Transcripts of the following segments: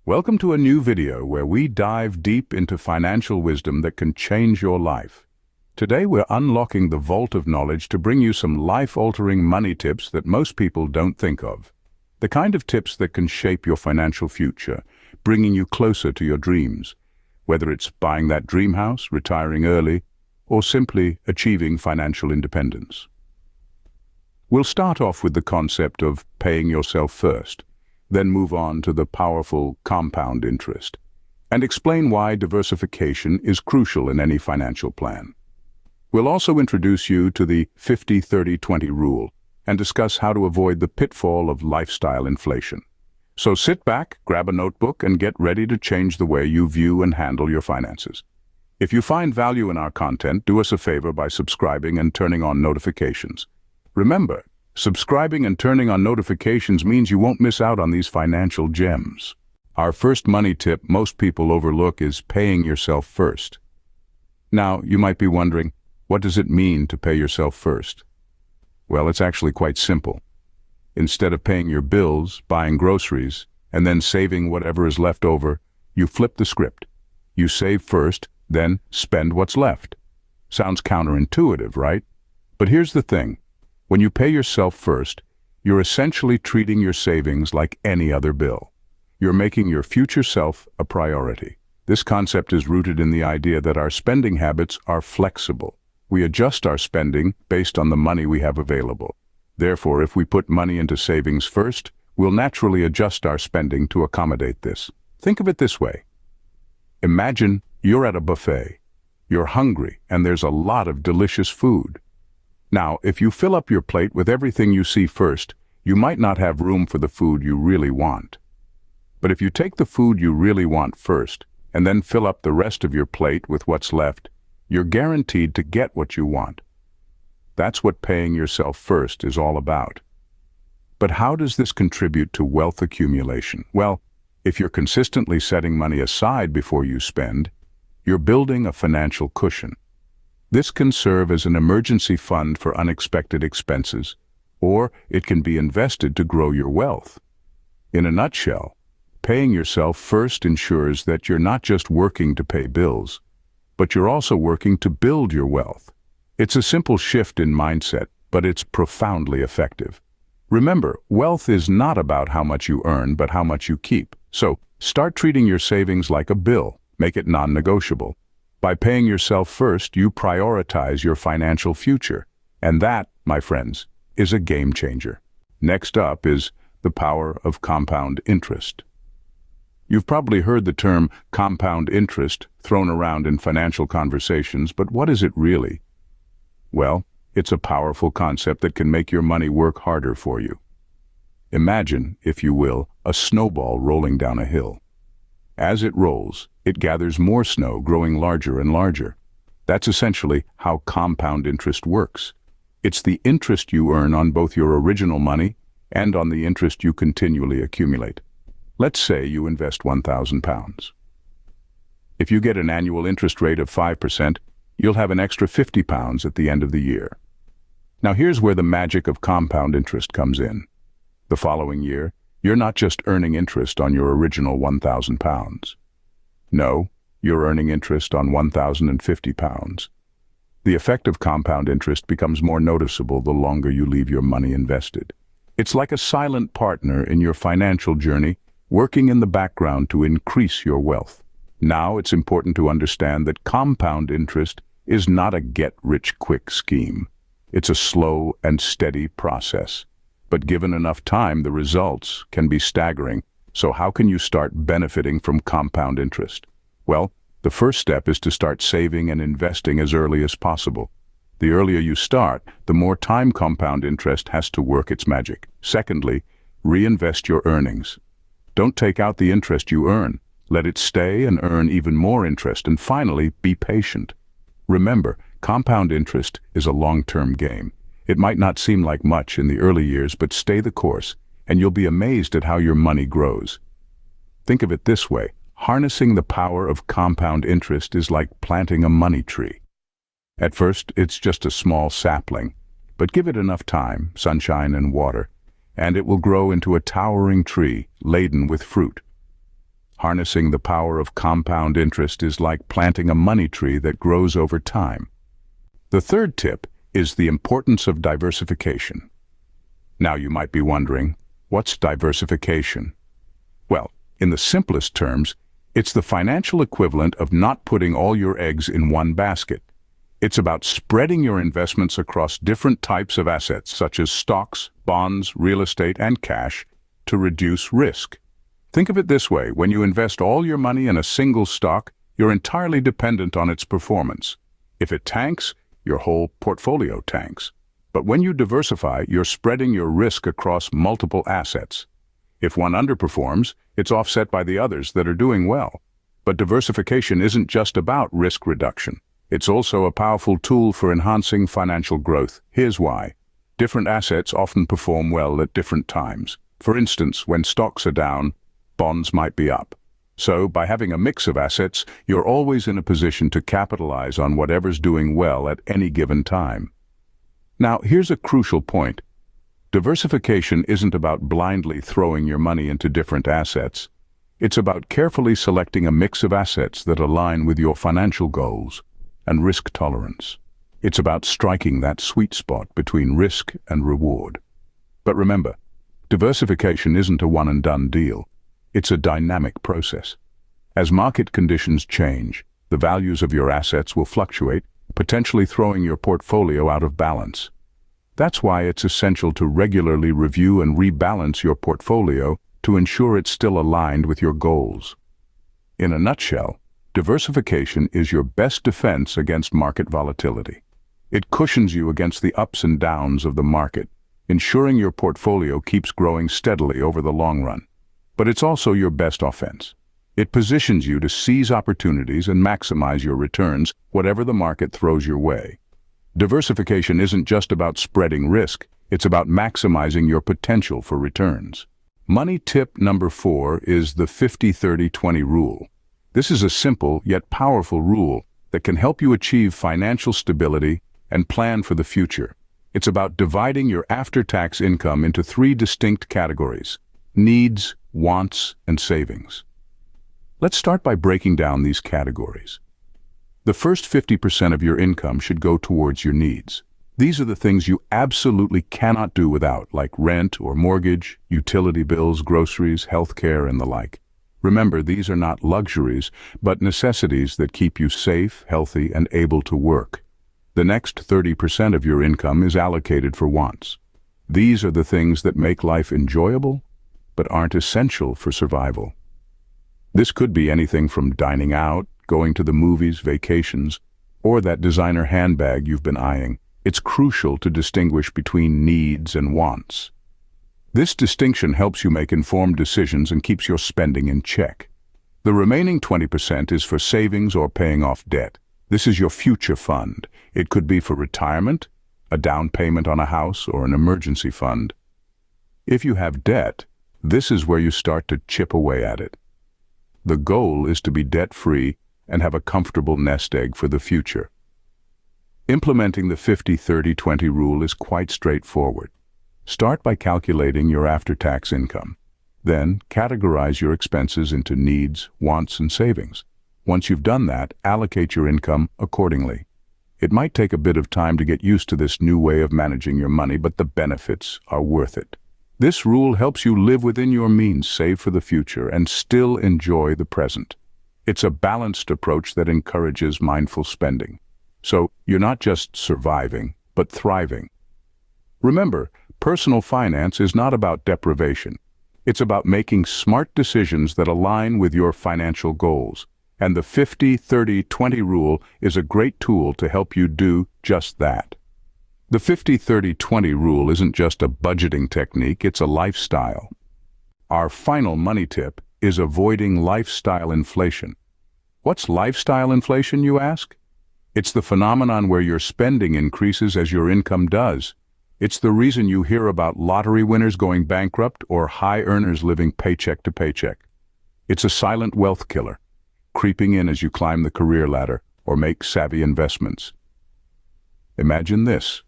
Welcome to a new video where we dive deep into financial wisdom that can change your life. Today we're unlocking the vault of knowledge to bring you some life-altering money tips that most people don't think of. The kind of tips that can shape your financial future, bringing you closer to your dreams. Whether it's buying that dream house, retiring early, or simply achieving financial independence. We'll start off with the concept of paying yourself first, then move on to the powerful compound interest, and explain why diversification is crucial in any financial plan. We'll also introduce you to the 50-30-20 rule and discuss how to avoid the pitfall of lifestyle inflation. So sit back, grab a notebook, and get ready to change the way you view and handle your finances. If you find value in our content, do us a favor by subscribing and turning on notifications. Remember, subscribing and turning on notifications means you won't miss out on these financial gems. Our first money tip most people overlook is paying yourself first. Now, you might be wondering, what does it mean to pay yourself first? Well, it's actually quite simple. Instead of paying your bills, buying groceries, and then saving whatever is left over, you flip the script. You save first, then spend what's left. Sounds counterintuitive, right? But here's the thing. When you pay yourself first, you're essentially treating your savings like any other bill. You're making your future self a priority. This concept is rooted in the idea that our spending habits are flexible. We adjust our spending based on the money we have available. Therefore, if we put money into savings first, we'll naturally adjust our spending to accommodate this. Think of it this way. Imagine you're at a buffet. You're hungry, and there's a lot of delicious food. Now, if you fill up your plate with everything you see first, you might not have room for the food you really want. But if you take the food you really want first, and then fill up the rest of your plate with what's left, you're guaranteed to get what you want. That's what paying yourself first is all about. But how does this contribute to wealth accumulation? Well, if you're consistently setting money aside before you spend, you're building a financial cushion. This can serve as an emergency fund for unexpected expenses, or it can be invested to grow your wealth. In a nutshell, paying yourself first ensures that you're not just working to pay bills, but you're also working to build your wealth. It's a simple shift in mindset, but it's profoundly effective. Remember, wealth is not about how much you earn, but how much you keep. So, start treating your savings like a bill. Make it non-negotiable. By paying yourself first, you prioritize your financial future. And that, my friends, is a game changer. Next up is the power of compound interest. You've probably heard the term compound interest thrown around in financial conversations, but what is it really? Well, it's a powerful concept that can make your money work harder for you. Imagine, if you will, a snowball rolling down a hill. As it rolls, it gathers more snow, growing larger and larger. That's essentially how compound interest works. It's the interest you earn on both your original money and on the interest you continually accumulate. Let's say you invest £1,000. If you get an annual interest rate of 5%, you'll have an extra £50 at the end of the year. Now here's where the magic of compound interest comes in. The following year, you're not just earning interest on your original £1,000. No, you're earning interest on £1,050. The effect of compound interest becomes more noticeable the longer you leave your money invested. It's like a silent partner in your financial journey, working in the background to increase your wealth. Now it's important to understand that compound interest is not a get-rich-quick scheme. It's a slow and steady process. But given enough time, the results can be staggering. So how can you start benefiting from compound interest? Well, the first step is to start saving and investing as early as possible. The earlier you start, the more time compound interest has to work its magic. Secondly, reinvest your earnings. Don't take out the interest you earn. Let it stay and earn even more interest. And finally, be patient. Remember, compound interest is a long-term game. It might not seem like much in the early years, but stay the course, and you'll be amazed at how your money grows. Think of it this way. Harnessing the power of compound interest is like planting a money tree. At first, it's just a small sapling, but give it enough time, sunshine and water, and it will grow into a towering tree laden with fruit. Harnessing the power of compound interest is like planting a money tree that grows over time. The third tip is the importance of diversification. Now you might be wondering, what's diversification? Well, in the simplest terms, it's the financial equivalent of not putting all your eggs in one basket. It's about spreading your investments across different types of assets, such as stocks, bonds, real estate, and cash, to reduce risk. Think of it this way: when you invest all your money in a single stock, you're entirely dependent on its performance. If it tanks, your whole portfolio tanks. But when you diversify, you're spreading your risk across multiple assets. If one underperforms, it's offset by the others that are doing well. But diversification isn't just about risk reduction. It's also a powerful tool for enhancing financial growth. Here's why. Different assets often perform well at different times. For instance, when stocks are down, bonds might be up. So, by having a mix of assets, you're always in a position to capitalize on whatever's doing well at any given time. Now, here's a crucial point. Diversification isn't about blindly throwing your money into different assets. It's about carefully selecting a mix of assets that align with your financial goals and risk tolerance. It's about striking that sweet spot between risk and reward. But remember, diversification isn't a one-and-done deal. It's a dynamic process. As market conditions change, the values of your assets will fluctuate, potentially throwing your portfolio out of balance. That's why it's essential to regularly review and rebalance your portfolio to ensure it's still aligned with your goals. In a nutshell, diversification is your best defense against market volatility. It cushions you against the ups and downs of the market, ensuring your portfolio keeps growing steadily over the long run. But it's also your best offense. It positions you to seize opportunities and maximize your returns, whatever the market throws your way. Diversification isn't just about spreading risk, it's about maximizing your potential for returns. Money tip number 4 is the 50-30-20 rule. This is a simple yet powerful rule that can help you achieve financial stability and plan for the future. It's about dividing your after-tax income into 3 distinct categories: needs, wants, and savings. Let's start by breaking down these categories. The first 50% of your income should go towards your needs. These are the things you absolutely cannot do without, like rent or mortgage, utility bills, groceries, healthcare, and the like. Remember, these are not luxuries, but necessities that keep you safe, healthy, and able to work. The next 30% of your income is allocated for wants. These are the things that make life enjoyable, but aren't essential for survival. This could be anything from dining out, going to the movies, vacations, or that designer handbag you've been eyeing. It's crucial to distinguish between needs and wants. This distinction helps you make informed decisions and keeps your spending in check. The remaining 20% is for savings or paying off debt. This is your future fund. It could be for retirement, a down payment on a house, or an emergency fund. If you have debt, this is where you start to chip away at it. The goal is to be debt-free and have a comfortable nest egg for the future. Implementing the 50-30-20 rule is quite straightforward. Start by calculating your after-tax income. Then, categorize your expenses into needs, wants, and savings. Once you've done that, allocate your income accordingly. It might take a bit of time to get used to this new way of managing your money, but the benefits are worth it. This rule helps you live within your means, save for the future, and still enjoy the present. It's a balanced approach that encourages mindful spending. So you're not just surviving, but thriving. Remember, personal finance is not about deprivation. It's about making smart decisions that align with your financial goals. And the 50-30-20 rule is a great tool to help you do just that. The 50-30-20 rule isn't just a budgeting technique, it's a lifestyle. Our final money tip is avoiding lifestyle inflation. What's lifestyle inflation, you ask? It's the phenomenon where your spending increases as your income does. It's the reason you hear about lottery winners going bankrupt or high earners living paycheck to paycheck. It's a silent wealth killer, creeping in as you climb the career ladder or make savvy investments. Imagine this.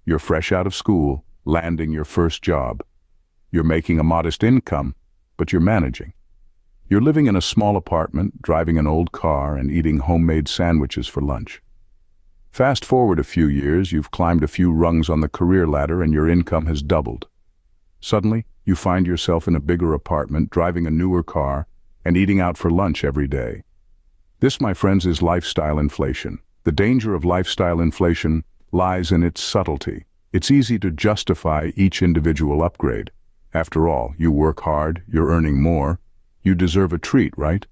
You're fresh out of school, landing your first job. You're making a modest income, but you're managing. You're living in a small apartment, driving an old car, and eating homemade sandwiches for lunch. Fast forward a few years, you've climbed a few rungs on the career ladder and your income has doubled. Suddenly, you find yourself in a bigger apartment, driving a newer car, and eating out for lunch every day. This, my friends, is lifestyle inflation. The danger of lifestyle inflation lies in its subtlety. It's easy to justify each individual upgrade. After all, you work hard, you're earning more, you deserve a treat, right?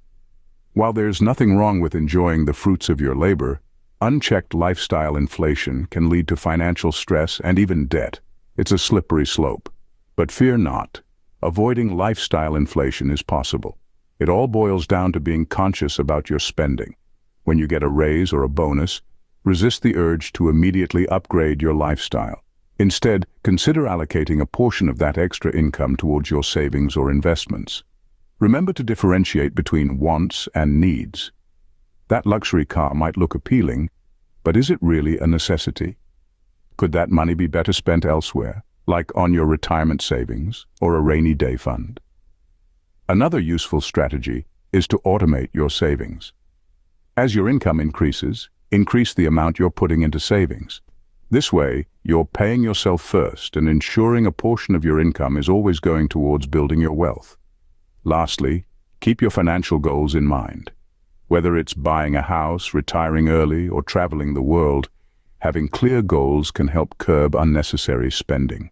While there's nothing wrong with enjoying the fruits of your labor, unchecked lifestyle inflation can lead to financial stress and even debt. It's a slippery slope. But fear not. Avoiding lifestyle inflation is possible. It all boils down to being conscious about your spending. When you get a raise or a bonus, resist the urge to immediately upgrade your lifestyle. Instead, consider allocating a portion of that extra income towards your savings or investments. Remember to differentiate between wants and needs. That luxury car might look appealing, but is it really a necessity? Could that money be better spent elsewhere, like on your retirement savings or a rainy day fund? Another useful strategy is to automate your savings. As your income increases, increase the amount you're putting into savings. This way, you're paying yourself first and ensuring a portion of your income is always going towards building your wealth. Lastly, keep your financial goals in mind. Whether it's buying a house, retiring early, or traveling the world, having clear goals can help curb unnecessary spending.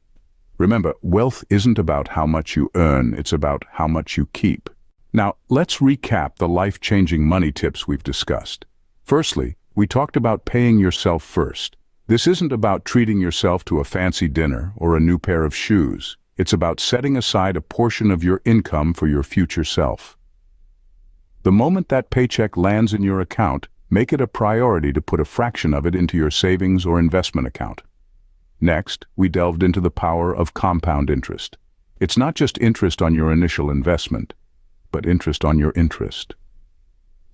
Remember, wealth isn't about how much you earn, it's about how much you keep. Now, let's recap the life-changing money tips we've discussed. Firstly, we talked about paying yourself first. This isn't about treating yourself to a fancy dinner or a new pair of shoes. It's about setting aside a portion of your income for your future self. The moment that paycheck lands in your account, make it a priority to put a fraction of it into your savings or investment account. Next, we delved into the power of compound interest. It's not just interest on your initial investment, but interest on your interest.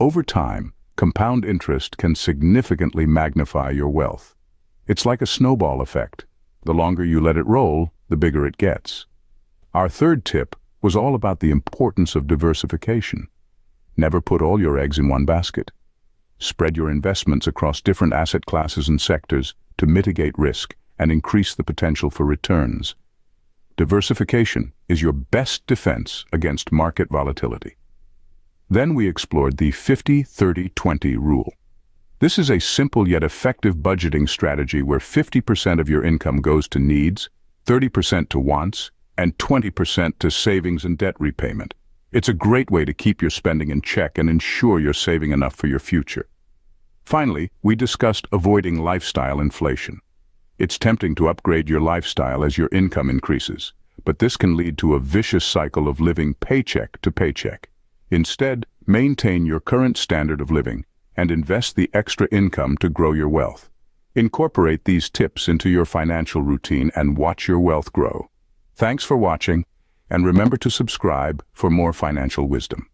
Over time, compound interest can significantly magnify your wealth. It's like a snowball effect. The longer you let it roll, the bigger it gets. Our third tip was all about the importance of diversification. Never put all your eggs in one basket. Spread your investments across different asset classes and sectors to mitigate risk and increase the potential for returns. Diversification is your best defense against market volatility. Then we explored the 50-30-20 rule. This is a simple yet effective budgeting strategy where 50% of your income goes to needs, 30% to wants, and 20% to savings and debt repayment. It's a great way to keep your spending in check and ensure you're saving enough for your future. Finally, we discussed avoiding lifestyle inflation. It's tempting to upgrade your lifestyle as your income increases, but this can lead to a vicious cycle of living paycheck to paycheck. Instead, maintain your current standard of living and invest the extra income to grow your wealth. Incorporate these tips into your financial routine and watch your wealth grow. Thanks for watching, and remember to subscribe for more financial wisdom.